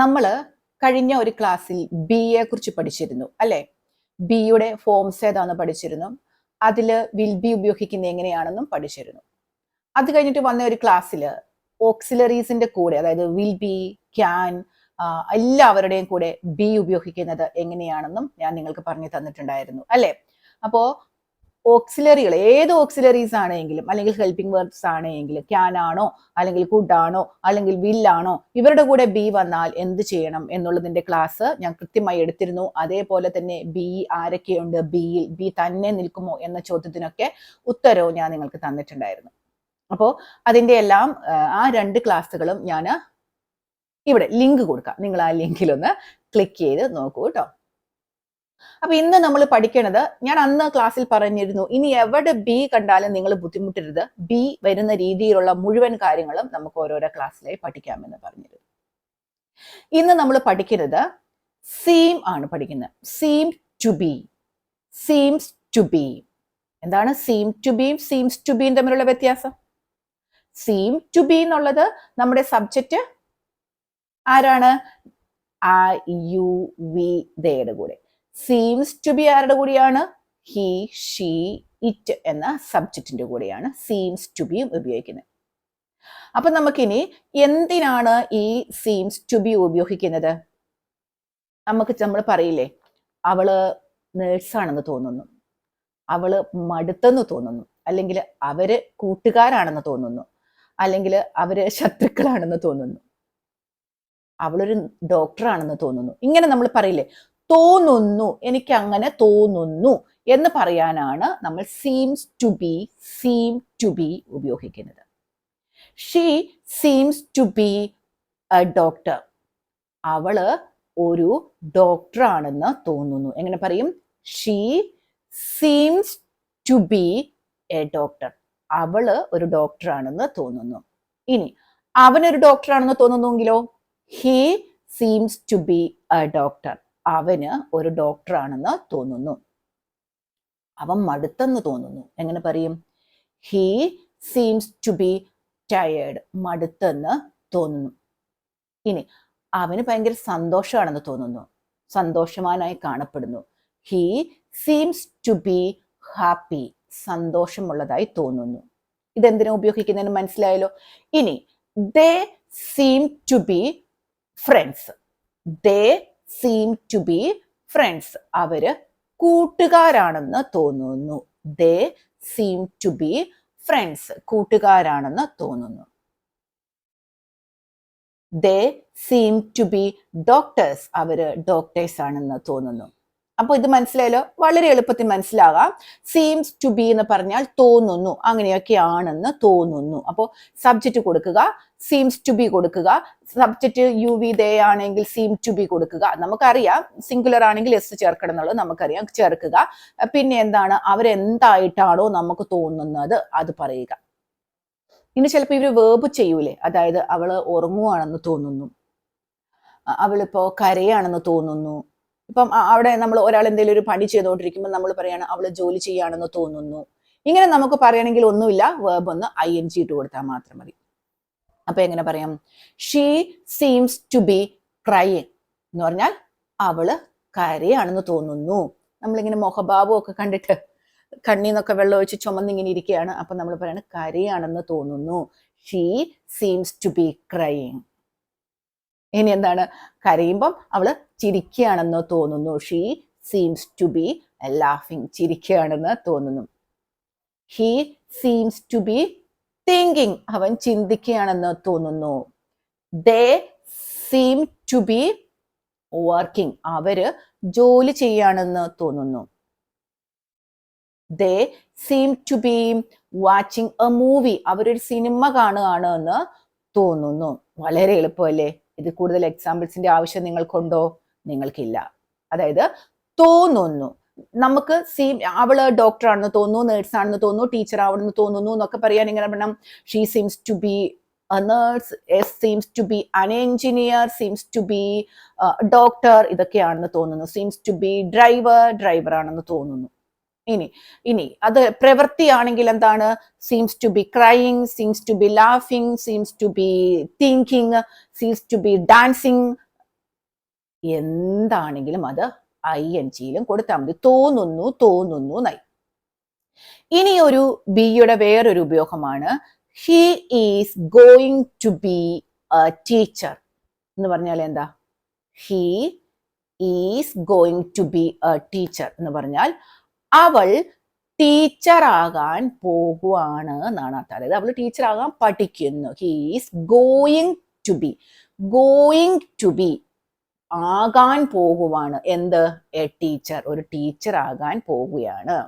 നമ്മൾ കഴിഞ്ഞ ഒരു ക്ലാസ്സിൽ ബിയെ കുറിച്ച് പഠിച്ചിരുന്നു അല്ലെ? ബിയുടെ ഫോംസ് ഏതാണെന്ന് പഠിച്ചിരുന്നു. അതിൽ വിൽ ബി ഉപയോഗിക്കുന്നത് എങ്ങനെയാണെന്നും പഠിച്ചിരുന്നു. അത് കഴിഞ്ഞിട്ട് വന്ന ഒരു ക്ലാസ്സിൽ ഓക്സിലറീസിന്റെ കൂടെ, അതായത് വിൽ ബി, ക്യാൻ, എല്ലാവരുടെയും കൂടെ ബി ഉപയോഗിക്കുന്നത് എങ്ങനെയാണെന്നും ഞാൻ നിങ്ങൾക്ക് പറഞ്ഞു തന്നിട്ടുണ്ടായിരുന്നു അല്ലെ? അപ്പോ ഓക്സിലറികൾ, ഏത് ഓക്സിലറീസ് ആണെങ്കിലും അല്ലെങ്കിൽ ഹെൽപ്പിംഗ് വെർബ്സ് ആണെങ്കിലും, ക്യാൻ ആണോ അല്ലെങ്കിൽ കുഡ് ആണോ അല്ലെങ്കിൽ വില്ലാണോ, ഇവരുടെ കൂടെ ബി വന്നാൽ എന്ത് ചെയ്യണം എന്നുള്ളതിന്റെ ക്ലാസ് ഞാൻ കൃത്യമായി എടുത്തിരുന്നു. അതേപോലെ തന്നെ ബി ആരൊക്കെയുണ്ട് ബിയിൽ, ബി തന്നെ നിൽക്കുമോ എന്ന ചോദ്യത്തിനൊക്കെ ഉത്തരവും ഞാൻ നിങ്ങൾക്ക് തന്നിട്ടുണ്ടായിരുന്നു. അപ്പോൾ അതിന്റെ എല്ലാം ആ 2 ക്ലാസ്സുകളും ഞാൻ ഇവിടെ ലിങ്ക് കൊടുക്കാം. നിങ്ങൾ ആ ലിങ്കിലൊന്ന് ക്ലിക്ക് ചെയ്ത് നോക്കൂ കേട്ടോ. അപ്പൊ ഇന്ന് നമ്മൾ പഠിക്കണത്, ഞാൻ അന്ന് ക്ലാസ്സിൽ പറഞ്ഞിരുന്നു, ഇനി എവിടെ ബി കണ്ടാലും നിങ്ങൾ ബുദ്ധിമുട്ടരുത്, ബി വരുന്ന രീതിയിലുള്ള മുഴുവൻ കാര്യങ്ങളും നമുക്ക് ഓരോരോ ക്ലാസ്സിലായി പഠിക്കാമെന്ന് പറഞ്ഞിരുന്നു. ഇന്ന് നമ്മൾ പഠിക്കുന്നത് സീം ആണ് പഠിക്കുന്നത്. Seem to be, seems to be. എന്താണ് സീം ടു ബിയും സീംസ് ടു ബിയും തമ്മിലുള്ള വ്യത്യാസം? സീം ടു ബി എന്നുള്ളത് നമ്മുടെ സബ്ജക്റ്റ് ആരാണ്? ഐ, യു, വി, ദയുടെ കൂടെ. സീംസ് ടു ബി ആരുടെ കൂടിയാണ്? ഹി, ഷീ, ഇറ്റ് എന്ന സബ്ജക്റ്റിന്റെ കൂടെയാണ് സീംസ് ടു ബി ഉപയോഗിക്കുന്നത്. അപ്പൊ നമുക്കിനി എന്തിനാണ് ഈ സീംസ് ടു ബി ഉപയോഗിക്കുന്നത്? നമ്മൾ പറയില്ലേ, അവള് നേഴ്സാണെന്ന് തോന്നുന്നു, അവള് മടുത്തെന്ന് തോന്നുന്നു, അല്ലെങ്കിൽ അവര് കൂട്ടുകാരാണെന്ന് തോന്നുന്നു, അല്ലെങ്കിൽ അവര് ശത്രുക്കളാണെന്ന് തോന്നുന്നു, അവളൊരു ഡോക്ടറാണെന്ന് തോന്നുന്നു. ഇങ്ങനെ നമ്മൾ പറയില്ലേ, തോന്നുന്നു, എനിക്ക് അങ്ങനെ തോന്നുന്നു എന്ന് പറയാനാണ് നമ്മൾ seems to be, seem to be ഉപയോഗിക്കുന്നത്. She seems to be a doctor. അവള് ഒരു ഡോക്ടറാണെന്ന് തോന്നുന്നു. എങ്ങനെ പറയും? She seems to be a doctor. അവള് ഒരു ഡോക്ടറാണെന്ന് തോന്നുന്നു. ഇനി അവനൊരു ഡോക്ടറാണെന്ന് തോന്നുന്നുവെങ്കിലോ? He seems to be a doctor. അവന് ഒരു ഡോക്ടറാണെന്ന് തോന്നുന്നു. അവൻ മടുത്തെന്ന് തോന്നുന്നു. എങ്ങനെ പറയും? He seems to be tired. മടുത്തെന്ന് തോന്നുന്നു. ഇനി അവന് ഭയങ്കര സന്തോഷമാണെന്ന് തോന്നുന്നു, സന്തോഷവാനായി കാണപ്പെടുന്നു. He seems to be happy. സന്തോഷമുള്ളതായി തോന്നുന്നു. ഇതെന്തിനാ ഉപയോഗിക്കുന്നതിന് മനസ്സിലായല്ലോ. ഇനി they seem to be friends. They seem to be friends. അവര് കൂട്ടുകാരാണെന്ന് തോന്നുന്നു. They seem to be friends. കൂട്ടുകാരാണെന്ന് തോന്നുന്നു. They seem to be doctors. അവര് ഡോക്ടേഴ്സ് ആണെന്ന് തോന്നുന്നു. അപ്പൊ ഇത് മനസ്സിലായല്ലോ, വളരെ എളുപ്പത്തിൽ മനസ്സിലാകാം. സീംസ് ടു ബി എന്ന് പറഞ്ഞാൽ തോന്നുന്നു, അങ്ങനെയൊക്കെയാണെന്ന് തോന്നുന്നു. അപ്പോൾ സബ്ജക്റ്റ് കൊടുക്കുക, സീംസ് ടു ബി കൊടുക്കുക. സബ്ജക്റ്റ് യു വി ദേ ആണെങ്കിൽ സീം ടു ബി കൊടുക്കുക. നമുക്കറിയാം സിംഗുലർ ആണെങ്കിൽ എസ് ചേർക്കണം എന്നുള്ളത് നമുക്കറിയാം, ചേർക്കുക. പിന്നെ എന്താണ്, അവരെന്തായിട്ടാണോ നമുക്ക് തോന്നുന്നത് അത് പറയുക. ഇനി ചിലപ്പോൾ ഇവര് വേർബ് ചെയ്യൂലേ, അതായത് അവള് ഉറങ്ങുവാണെന്ന് തോന്നുന്നു, അവളിപ്പോ കരയാണെന്ന് തോന്നുന്നു. ഇപ്പം അവിടെ നമ്മൾ ഒരാൾ എന്തെങ്കിലും ഒരു പണി ചെയ്തുകൊണ്ടിരിക്കുമ്പോൾ നമ്മൾ പറയാണ് അവള് ജോലി ചെയ്യാണെന്ന് തോന്നുന്നു. ഇങ്ങനെ നമുക്ക് പറയണമെങ്കിൽ ഒന്നുമില്ല, വേർബ് ഒന്ന് ING ഇട്ട് കൊടുത്താൽ മാത്രം മതി. അപ്പൊ എങ്ങനെ പറയാം? She seems to be crying എന്ന് പറഞ്ഞാൽ അവള് കരയാണെന്ന് തോന്നുന്നു. നമ്മളിങ്ങനെ മുഖഭാവം ഒക്കെ കണ്ടിട്ട് കണ്ണീന്നൊക്കെ വെള്ളം ഒഴിച്ച് ചുമന്നിങ്ങനെ ഇരിക്കുകയാണ്, അപ്പൊ നമ്മൾ പറയാണ് കരയാണെന്ന് തോന്നുന്നു. She seems to be crying. ഇനി എന്താണ്? കരയുമ്പം അവള് ചിരിക്കുകയാണെന്ന് തോന്നുന്നു. ഷീ സീംസ് ടു ബി ലാഫിങ്. ചിരിക്കുകയാണെന്ന് തോന്നുന്നു. He seems to be thinking. അവൻ ചിന്തിക്കുകയാണെന്ന് തോന്നുന്നു. They seem to be working. അവര് ജോലി ചെയ്യാണെന്ന് തോന്നുന്നു. They seem to be watching a movie. അവരൊരു സിനിമ കാണുകയാണ് എന്ന് തോന്നുന്നു. വളരെ എളുപ്പമല്ലേ? ഇത് കൂടുതൽ എക്സാമ്പിൾസിന്റെ ആവശ്യം നിങ്ങൾക്കുണ്ടോ? നിങ്ങൾക്കില്ല. അതായത് തോന്നുന്നു, നമുക്ക് അവള് ഡോക്ടർ ആണെന്ന് തോന്നുന്നു, നേഴ്സ് ആണെന്ന് തോന്നുന്നു, ടീച്ചർ ആവണമെന്ന് തോന്നുന്നു എന്നൊക്കെ പറയാൻ ഇങ്ങനെ പറയണം. She seems to be a nurse, S seems to be an engineer, seems to be doctor, ഇതൊക്കെയാണെന്ന് തോന്നുന്നു. seems to be driver ആണെന്ന് തോന്നുന്നു. ഇനി അത് പ്രവൃത്തിയാണെങ്കിൽ എന്താണ്? seems to be crying, seems to be laughing, seems to be thinking, seems to be dancing, എന്താണെങ്കിലും അത് INGയിലും കൊടുത്താൽ മതി. തോന്നുന്നു എന്നായി. ഇനി ഒരു ബിയുടെ വേറൊരു ഉപയോഗമാണ് he is going to be a teacher എന്ന് പറഞ്ഞാൽ എന്താ? He is going to be a teacher എന്ന് പറഞ്ഞാൽ അവൾ ടീച്ചർ ആകാൻ പോകുവാണ് എന്നാണ് അർത്ഥം. അതായത് അവൾ ടീച്ചർ ആകാൻ പഠിക്കുന്നു. He is going to be ആകാൻ പോകുവാണ്. എന്ത്? A teacher. ഒരു ടീച്ചർ ആകാൻ പോകുകയാണ്.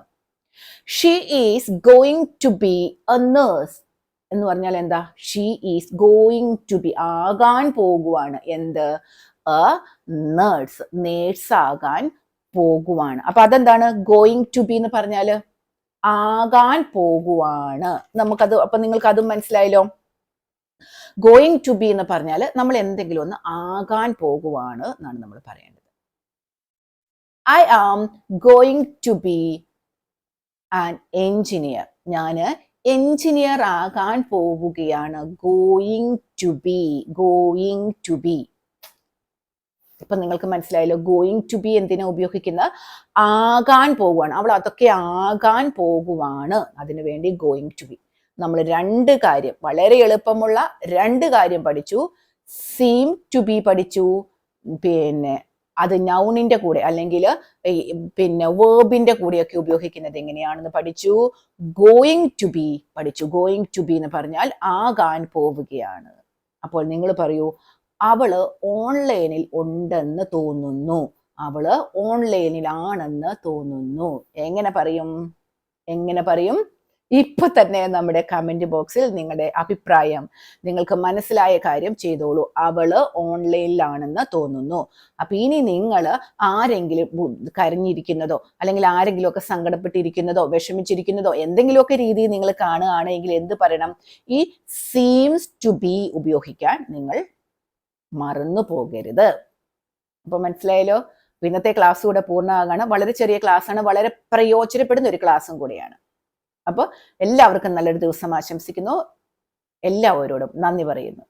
She is going to be a nurse എന്ന് പറഞ്ഞാൽ എന്താ? She is going to be ആകാൻ പോകുവാണ്. എന്ത്? A nurse. നേഴ്സ് ആകാൻ പോകുവാണ്. അപ്പൊ അതെന്താണ്? ഗോയിങ് ടു ബി എന്ന് പറഞ്ഞാല് ആകാൻ പോകുവാണ്. നമുക്കത് അപ്പൊ നിങ്ങൾക്ക് അതും മനസ്സിലായല്ലോ. ഗോയിങ് ടു ബി എന്ന് പറഞ്ഞാൽ നമ്മൾ എന്തെങ്കിലും ഒന്ന് ആകാൻ പോകുവാണ് എന്നാണ് നമ്മൾ പറയേണ്ടത്. I am going to be an engineer. ഞാൻ എഞ്ചിനീയർ ആകാൻ പോവുകയാണ്. Going to be. ഇപ്പൊ നിങ്ങൾക്ക് മനസ്സിലായല്ലോ ഗോയിങ് ടു ബി എന്തിനാ ഉപയോഗിക്കുന്നത്? ആകാൻ പോകുവാണ്. അവൾ അതൊക്കെ ആകാൻ പോകുവാണ്. അതിനു വേണ്ടി ഗോയിങ് ടു ബി. നമ്മൾ രണ്ട് കാര്യം, വളരെ എളുപ്പമുള്ള രണ്ട് കാര്യം പഠിച്ചു. സീം ടു ബി പഠിച്ചു, പിന്നെ അത് നൗണിന്റെ കൂടെ അല്ലെങ്കിൽ പിന്നെ വേർബിന്റെ കൂടെയൊക്കെ ഉപയോഗിക്കുന്നത് എങ്ങനെയാണെന്ന് പഠിച്ചു. ഗോയിങ് ടു ബി പഠിച്ചു. ഗോയിങ് ടു ബി എന്ന് പറഞ്ഞാൽ ആകാൻ പോവുകയാണ്. അപ്പോൾ നിങ്ങൾ പറയൂ, അവള് ഓൺലൈനിൽ ഉണ്ടെന്ന് തോന്നുന്നു. അവള് ഓൺലൈനിലാണെന്ന് തോന്നുന്നു. എങ്ങനെ പറയും? ഇപ്പൊ തന്നെ നമ്മുടെ കമന്റ് ബോക്സിൽ നിങ്ങളുടെ അഭിപ്രായം, നിങ്ങൾക്ക് മനസ്സിലായ കാര്യം ചെയ്തോളൂ. അവള് ഓൺലൈനിലാണെന്ന് തോന്നുന്നു. അപ്പൊ ഇനി നിങ്ങൾ ആരെങ്കിലും കരഞ്ഞിരിക്കുന്നതോ അല്ലെങ്കിൽ ആരെങ്കിലും ഒക്കെ സങ്കടപ്പെട്ടിരിക്കുന്നതോ വിഷമിച്ചിരിക്കുന്നതോ എന്തെങ്കിലുമൊക്കെ രീതിയിൽ നിങ്ങൾ കാണുകയാണെങ്കിൽ എന്ത് പറയണം? ഈ സീംസ് ടു ബി ഉപയോഗിക്കാൻ നിങ്ങൾ മറന്നു പോകരുത്. അപ്പൊ മനസ്സിലായല്ലോ? ഇന്നത്തെ ക്ലാസ് കൂടെ പൂർണ്ണമാകാണ്. വളരെ ചെറിയ ക്ലാസ് ആണ്, വളരെ പ്രയോജനപ്പെടുന്ന ഒരു ക്ലാസ്സും കൂടിയാണ്. അപ്പോൾ എല്ലാവർക്കും നല്ലൊരു ദിവസം ആശംസിക്കുന്നു. എല്ലാവരോടും നന്ദി പറയുന്നു.